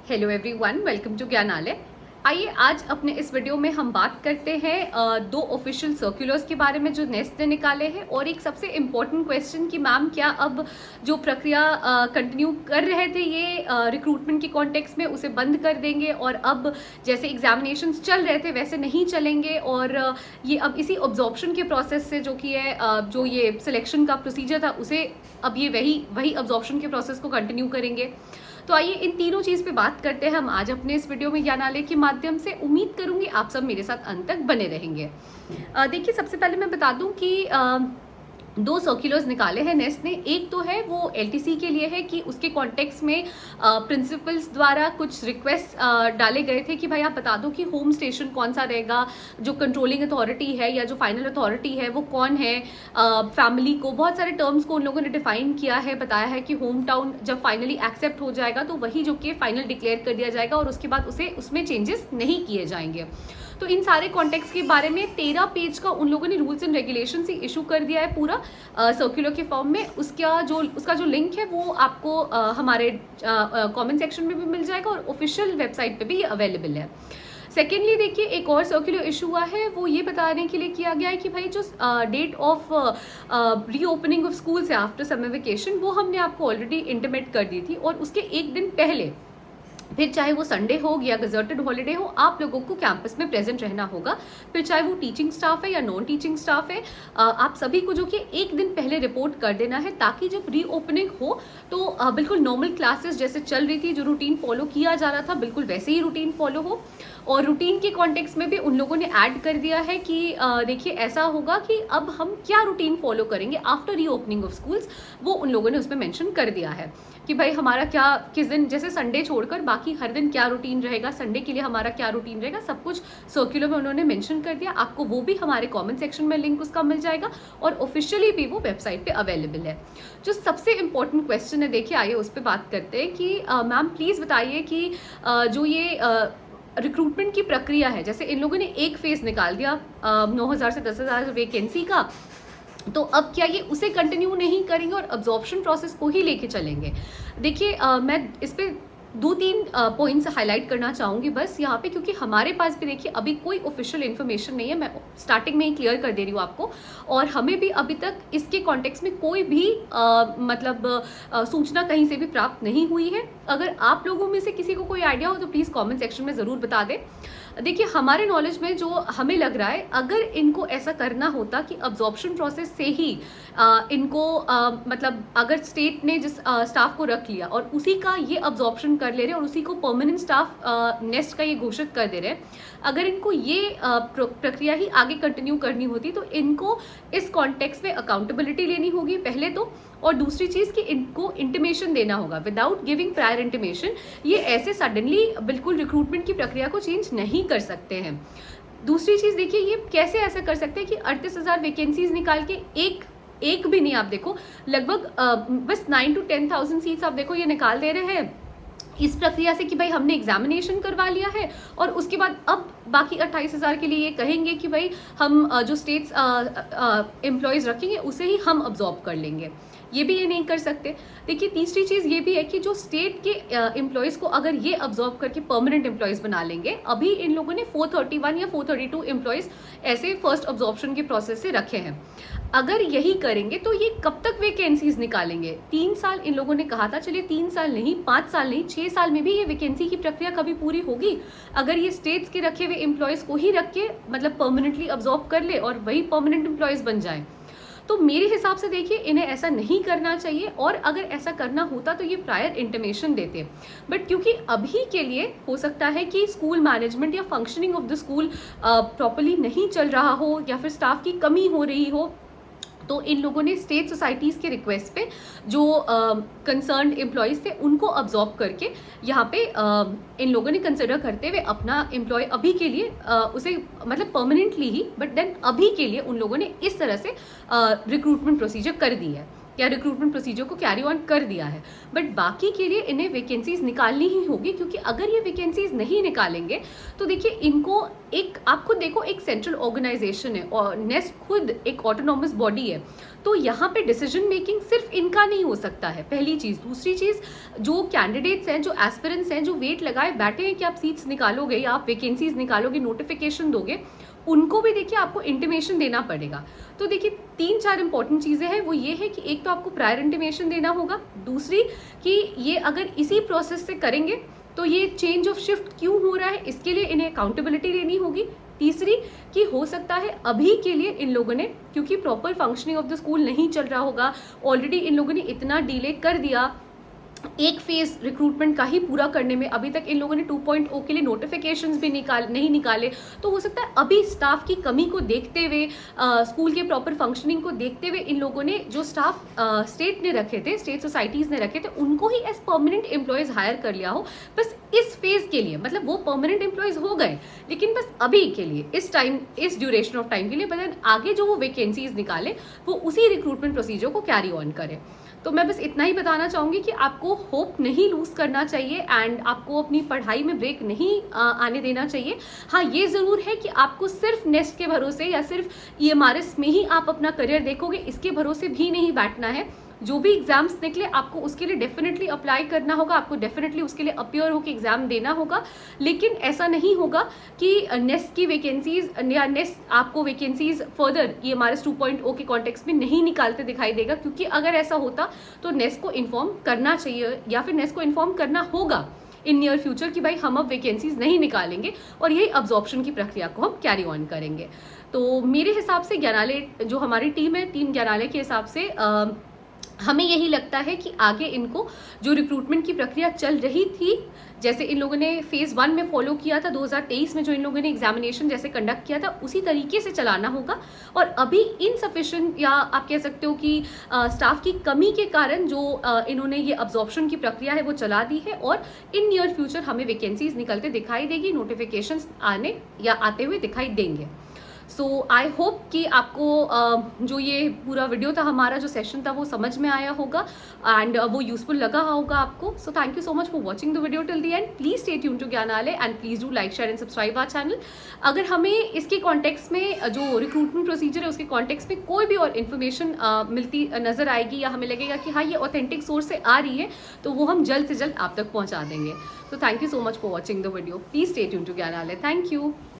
Hello everyone, welcome to Gyanalay. आइए आज अपने इस वीडियो में हम बात करते हैं दो ऑफिशियल सर्कुलर्स के बारे में जो नेस्ट ने निकाले हैं, और एक सबसे इम्पोर्टेंट क्वेश्चन कि मैम क्या अब जो प्रक्रिया कंटिन्यू कर रहे थे ये रिक्रूटमेंट के कॉन्टेक्स्ट में उसे बंद कर देंगे, और अब जैसे एग्जामिनेशंस चल रहे थे वैसे नहीं चलेंगे, और ये अब इसी ऑब्जॉर्प्शन के प्रोसेस से जो कि है जो ये सिलेक्शन का प्रोसीजर था उसे अब ये वही ऑब्जॉर्प्शन के प्रोसेस को कंटिन्यू करेंगे। तो आइए इन तीनों चीज़ पे बात करते हैं हम आज अपने इस वीडियो में ज्ञानालय के माध्यम से। उम्मीद करूंगी आप सब मेरे साथ अंत तक बने रहेंगे। देखिए, सबसे पहले मैं बता दूं कि दो सर्कुलर्स निकाले हैं नेस्ट ने। एक तो है वो एलटीसी के लिए है कि उसके कॉन्टेक्स्ट में प्रिंसिपल्स द्वारा कुछ रिक्वेस्ट डाले गए थे कि भाई आप बता दो कि होम स्टेशन कौन सा रहेगा, जो कंट्रोलिंग अथॉरिटी है या जो फाइनल अथॉरिटी है वो कौन है। फैमिली को बहुत सारे टर्म्स को उन लोगों ने डिफाइन किया है, बताया है कि होम टाउन जब फाइनली एक्सेप्ट हो जाएगा तो वही जो कि फाइनल डिक्लेयर कर दिया जाएगा और उसके बाद उसमें चेंजेस नहीं किए जाएंगे। तो इन सारे कॉन्टेक्स्ट के बारे में 13 पेज का उन लोगों ने rules and regulation he issue कर दिया है पूरा सर्कुलर के फॉर्म में। उसका जो लिंक है वो आपको हमारे कमेंट सेक्शन में भी मिल जाएगा और ऑफिशियल वेबसाइट पे भी ये अवेलेबल है। सेकेंडली देखिए, एक और सर्कुलर इशू हुआ है, वो ये बताने के लिए किया गया है कि भाई जो date of reopening of schools है आफ्टर समर वेकेशन वो हमने आपको ऑलरेडी इंटीमेट कर दी थी, और उसके एक दिन पहले फिर चाहे वो संडे हो या गजर्टेड हॉलीडे हो आप लोगों को कैंपस में प्रेजेंट रहना होगा। फिर चाहे वो टीचिंग स्टाफ है या नॉन टीचिंग स्टाफ है, आप सभी को जो कि एक दिन पहले रिपोर्ट कर देना है, ताकि जब रीओपनिंग हो तो बिल्कुल नॉर्मल क्लासेस जैसे चल रही थी, जो रूटीन फॉलो किया जा रहा था बिल्कुल वैसे ही रूटीन फॉलो हो। और रूटीन के कॉन्टेक्स्ट में भी उन लोगों ने ऐड कर दिया है कि देखिए ऐसा होगा कि अब हम क्या रूटीन फॉलो करेंगे आफ्टर रीओपनिंग ऑफ स्कूल्स, वो उन लोगों ने उसमें मेंशन कर दिया है कि भाई हमारा क्या किस दिन, जैसे संडे छोड़कर बाकी हर दिन क्या रूटीन रहेगा, संडे के लिए हमारा क्या रूटीन रहेगा, सब कुछ सर्कुलर में उन्होंने मेंशन कर दिया। आपको वो भी हमारे कमेंट सेक्शन में लिंक उसका मिल जाएगा और ऑफिशियली भी वो वेबसाइट पे अवेलेबल है। जो सबसे इंपॉर्टेंट क्वेश्चन है, देखिए आइए उस पर बात करते हैं कि मैम प्लीज़ बताइए कि जो ये रिक्रूटमेंट की प्रक्रिया है, जैसे इन लोगों ने एक फेज निकाल दिया 9,000 से 10,000 वैकेंसी का, तो अब क्या ये उसे कंटिन्यू नहीं करेंगे और अब्जॉर्प्शन प्रोसेस को ही लेके चलेंगे? देखिए मैं इस पे 2-3 पॉइंट्स हाईलाइट करना चाहूँगी बस यहाँ पे, क्योंकि हमारे पास भी देखिए अभी कोई ऑफिशियल इन्फॉर्मेशन नहीं है। मैं स्टार्टिंग में ही क्लियर कर दे रही हूँ आपको, और हमें भी अभी तक इसके कॉन्टेक्स्ट में कोई भी सूचना कहीं से भी प्राप्त नहीं हुई है। अगर आप लोगों में से किसी को कोई आइडिया हो तो प्लीज़ कमेंट सेक्शन में ज़रूर बता दें। देखिए हमारे नॉलेज में जो हमें लग रहा है, अगर इनको ऐसा करना होता कि अब्जॉर्प्शन प्रोसेस से ही इनको मतलब अगर स्टेट ने जिस स्टाफ को रख लिया और उसी का ये अब्जॉर्प्शन कर ले रहे हैं और उसी को परमानेंट स्टाफ नेस्ट का ये घोषित कर दे रहे हैं, अगर इनको ये प्रक्रिया ही आगे कंटिन्यू करनी होती तो इनको इस कॉन्टेक्स्ट में अकाउंटेबिलिटी लेनी होगी पहले तो, और दूसरी चीज़ कि इनको इंटीमेशन देना होगा। विदाउट गिविंग प्रायर इंटीमेशन ये ऐसे सडनली बिल्कुल रिक्रूटमेंट की प्रक्रिया को चेंज नहीं कर सकते हैं। दूसरी चीज़ देखिए, ये कैसे ऐसा कर सकते हैं कि 38,000 वैकेंसीज निकाल के एक भी नहीं, आप देखो लगभग बस 9 to 10,000 सीट्स आप देखो ये निकाल दे रहे हैं इस प्रक्रिया से कि भाई हमने एग्जामिनेशन करवा लिया है, और उसके बाद अब बाकी 28,000 के लिए ये कहेंगे कि भाई हम जो स्टेट्स एम्प्लॉयज़ रखेंगे उसे ही हम अब्जॉर्ब कर लेंगे। ये भी ये नहीं कर सकते। देखिए तीसरी चीज़ ये भी है कि जो स्टेट के एम्प्लॉयज़ को अगर ये अब्जॉर्ब करके परमानेंट एम्प्लॉयज़ बना लेंगे, अभी इन लोगों ने 431 या 432 एम्प्लॉयज़ ऐसे फर्स्ट अब्जॉर्प्शन के प्रोसेस से रखे हैं। अगर यही करेंगे तो ये कब तक वैकेंसीज निकालेंगे? 3 साल इन लोगों ने कहा था, चलिए 3 साल नहीं, 5 साल नहीं, 6 साल में भी ये वैकेंसी की प्रक्रिया कभी पूरी होगी? अगर ये स्टेट्स के रखे हुए एम्प्लॉयज़ को ही रख के मतलब परमानेंटली अब्जॉर्ब कर ले और वही परमानेंट एम्प्लॉयज़ बन जाए, तो मेरे हिसाब से देखिए इन्हें ऐसा नहीं करना चाहिए, और अगर ऐसा करना होता तो ये प्रायर इंटीमेशन देते। बट क्योंकि अभी के लिए हो सकता है कि स्कूल मैनेजमेंट या functioning of the school properly नहीं चल रहा हो या फिर स्टाफ की कमी हो रही हो, तो इन लोगों ने स्टेट सोसाइटीज़ के रिक्वेस्ट पे जो कंसर्न्ड एम्प्लॉयज़ थे उनको अब्जॉर्ब करके यहाँ पे इन लोगों ने कंसिडर करते हुए अपना एम्प्लॉय अभी के लिए उसे मतलब परमानेंटली ही, बट देन अभी के लिए उन लोगों ने इस तरह से रिक्रूटमेंट प्रोसीजर कर दी है। या रिक्रूटमेंट प्रोसीजर को कैरी ऑन कर दिया है, बट बाकी के लिए इन्हें वैकेंसीज निकालनी ही होगी, क्योंकि अगर ये वैकेंसीज नहीं निकालेंगे तो देखिए इनको एक, आप खुद देखो, एक सेंट्रल ऑर्गेनाइजेशन है और नेस्ट खुद एक ऑटोनॉमस बॉडी है, तो यहाँ पे डिसीजन मेकिंग सिर्फ इनका नहीं हो सकता है, पहली चीज़। दूसरी चीज़, जो कैंडिडेट्स हैं, जो एस्पिरेंट्स हैं, जो वेट लगाए बैठे हैं कि आप सीट्स निकालोगे या आप वैकेंसीज निकालोगे, नोटिफिकेशन दोगे, उनको भी देखिए आपको इंटीमेशन देना पड़ेगा। तो देखिए 3-4 इंपॉर्टेंट चीज़ें हैं, वो ये है कि एक तो आपको प्रायर इंटीमेशन देना होगा, दूसरी कि ये अगर इसी प्रोसेस से करेंगे तो ये चेंज ऑफ शिफ्ट क्यों हो रहा है इसके लिए इन्हें अकाउंटेबिलिटी लेनी होगी, तीसरी कि हो सकता है अभी के लिए इन लोगों ने, क्योंकि proper functioning of the school नहीं चल रहा होगा, ऑलरेडी इन लोगों ने इतना डिले कर दिया एक फेज रिक्रूटमेंट का ही पूरा करने में, अभी तक इन लोगों ने 2.0 के लिए नोटिफिकेशंस भी नहीं निकाले, तो हो सकता है अभी स्टाफ की कमी को देखते हुए, स्कूल के प्रॉपर फंक्शनिंग को देखते हुए इन लोगों ने जो स्टाफ स्टेट ने रखे थे, स्टेट सोसाइटीज़ ने रखे थे, उनको ही एज परमानेंट एम्प्लॉयज़ हायर कर लिया हो, बस इस फेज के लिए, मतलब वो परमानेंट एम्प्लॉयज़ हो गए लेकिन बस अभी के लिए, इस टाइम, इस ड्यूरेशन ऑफ टाइम के लिए, बट आगे जो वो वैकेंसीज निकाले वो उसी रिक्रूटमेंट प्रोसीजर को कैरी ऑन करें। तो मैं बस इतना ही बताना चाहूँगी कि आपको होप नहीं लूज़ करना चाहिए एंड आपको अपनी पढ़ाई में ब्रेक नहीं आने देना चाहिए। हाँ, ये ज़रूर है कि आपको सिर्फ नेस्ट के भरोसे या सिर्फ ईएमआरएस में ही आप अपना करियर देखोगे, इसके भरोसे भी नहीं बैठना है। जो भी एग्जाम्स निकले आपको उसके लिए डेफिनेटली अप्लाई करना होगा, आपको डेफिनेटली उसके लिए अपियर होकर एग्जाम देना होगा, लेकिन ऐसा नहीं होगा कि नेस्ट की वैकेंसीज या नेस्ट आपको वैकेंसीज फर्दर EMRS 2.0 के कॉन्टेक्स्ट में नहीं निकालते दिखाई देगा, क्योंकि अगर ऐसा होता तो नेस्ट को इन्फॉर्म करना चाहिए या फिर नेस्ट को इन्फॉर्म करना होगा इन नियर फ्यूचर कि भाई हम अब वैकेंसीज नहीं निकालेंगे और यही अब्जॉर्प्शन की प्रक्रिया को हम कैरी ऑन करेंगे। तो मेरे हिसाब से ज्ञानालय, जो हमारी टीम है, टीम ज्ञानालय के हिसाब से हमें यही लगता है कि आगे इनको जो रिक्रूटमेंट की प्रक्रिया चल रही थी, जैसे इन लोगों ने फेज़ 1 में फॉलो किया था 2023 में, जो इन लोगों ने एग्जामिनेशन जैसे कंडक्ट किया था, उसी तरीके से चलाना होगा। और अभी इनसफिशिएंट या आप कह सकते हो कि स्टाफ की कमी के कारण जो इन्होंने ये अब्जॉर्प्शन की प्रक्रिया है वो चला दी है, और इन नियर फ्यूचर हमें वैकेंसीज निकलते दिखाई देगी, नोटिफिकेशंस आने या आते हुए दिखाई देंगे। सो आई होप कि आपको जो ये पूरा वीडियो था, हमारा जो सेशन था, वो समझ में आया होगा एंड वो यूजफुल लगा होगा आपको। So thank you so much for watching the video till the end. Please stay tune to Gyanalay and please do like, share and subscribe our channel. अगर हमें इसके कॉन्टेक्स्ट में, जो रिक्रूटमेंट प्रोसीजर है उसके कॉन्टेक्स्ट में कोई भी और इन्फॉर्मेशन मिलती नजर आएगी या हमें लगेगा कि हाँ ये ऑथेंटिक सोर्स से आ रही है, तो वो हम जल्द से जल्द आप तक पहुँचा देंगे। तो thank you so much for watching the video. Please stay tune to Gyanalay. Thank you.